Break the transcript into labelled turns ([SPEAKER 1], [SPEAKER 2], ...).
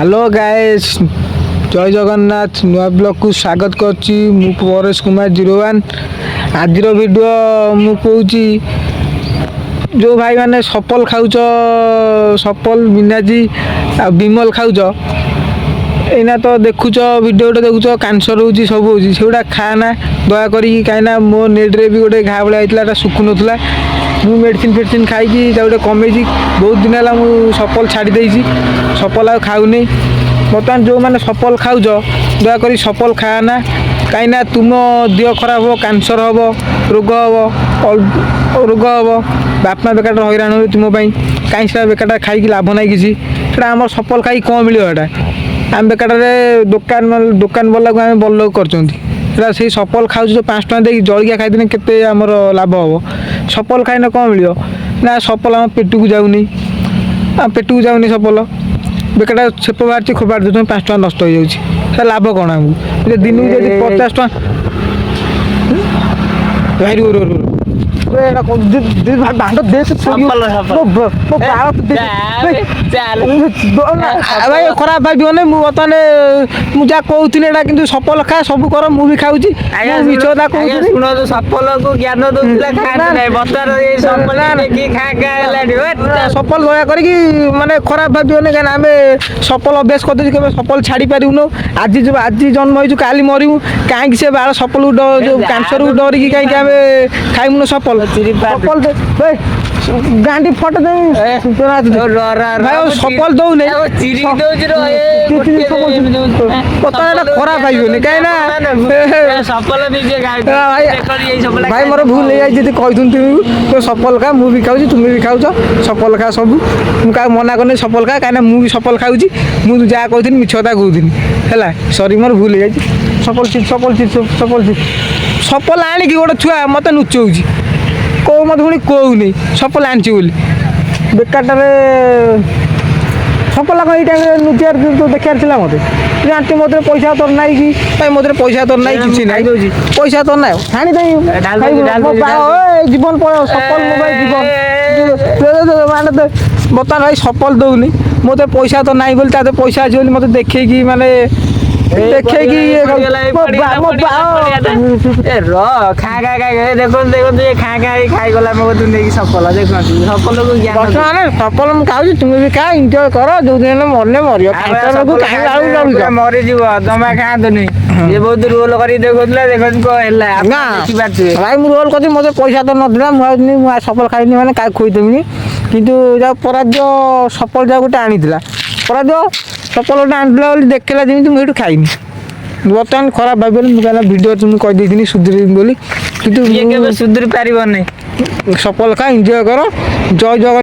[SPEAKER 1] Hello guys जय जगन्नाथ नुआ blog को स्वागत करची मु परेश कुमार 01 आज वीडियो मु कहूची जो भाई माने सफल खाऊच सफल मिनाजी आ विमल खाऊच एना तो देखुच वीडियो देखुच कैंसर होची सब होची सेउडा खाना दया करी काइना मो नेट रे भी गोटे घा भला आइतला सुकु नथला मु मेडिसिन फेडिसिन खाई गोटे कमेजी बहुत दिन है मुझे सफल छाड़ी देसी सफल आ खाऊनी बर्तमान जो मैंने सफल खाऊच दयाकोरी सफल खाना कहीं तुम देह खराब हो कैंसर हम रोग हम रोग हम बापा बेकार हईराण हो तुम कहीं से बेकार खाई लाभ ना किसी आम सफल खाई कौन मिलटा आम बेकार दुकान दुकान वाला को आम बल कर सफल खाऊ जो 5 टଙ୍କା देकी जलिया खाई केते आमर लाभ हम सफल खाइना कौन मिल ना सफल आम पेट को जाऊनी पेट को जाऊनी सफल बेकार छेप बाहर खोपाड़ दे 5 टଙ୍କା नष्ट हो जाऊँगी लाभ कौन आमको दिन को 50 टଙ୍କା खराब भाई मुझे मुझे कहती है कि सफल खा सब कर मुझे खाऊँ
[SPEAKER 2] सफल को ज्ञान
[SPEAKER 1] सफल दया कर माने खराब भावन कहीं आम सफल अभ्यास करदे सफल छाड़ी पारूनु आज जन्म हो काली मरमु कहीं से बाल सफल जो कैंसर को डरिकी कहीं आम खाइमुन सफल गांडी फटो भाई सफल दौने खराब भाई भाई मोर भूल हो जाए कही तुम सफल खा मुझे खाऊँ तुम भी खाऊ सफल खा सब मुझे मना करनी सफल खा कहीं मुझे सफल खाऊँ मुझे जहाँ कहती मिछ कथा कहती है सरी मोर भूल हो जाए सफल चीज सफल चीज सफल चीज सफल आणिकी गोटे छुआ मत नुचौची कौ मत पुणी कहूनी सफल आनी बोली बेकारटार सफल ये टाइम नुचार तो देखार था मत जानते मत पैसा तर ना कि मत पैसा तर ना कि पैसा तर ना छाणी जीवन सफल जीवन माने बर्तमान भाई सफल दौनी मत पैसा तो ना बोली पैसा अच्छी मत देखे माने सफल खाऊ तुम भी खा एंजॉय कर जो दिन मरने मर
[SPEAKER 2] मरीज जमा खातुनि ये बहुत रोल कर
[SPEAKER 1] भाई मुझे रोल कर मत पैसा तो ना मुझे सफल खाई मैंने क्या खुदेमी कितु पराज सफल जा गोटे आनी पराज सफल गोटे आनी देखला जमी मुझे खाइनी बर्तमान खराब भाई मुझे भिडियो तुम कहीदी सुधरी बोली कि
[SPEAKER 2] सुधरी पार नहीं
[SPEAKER 1] सफल खा एंजॉय कर जय जगन्नाथ।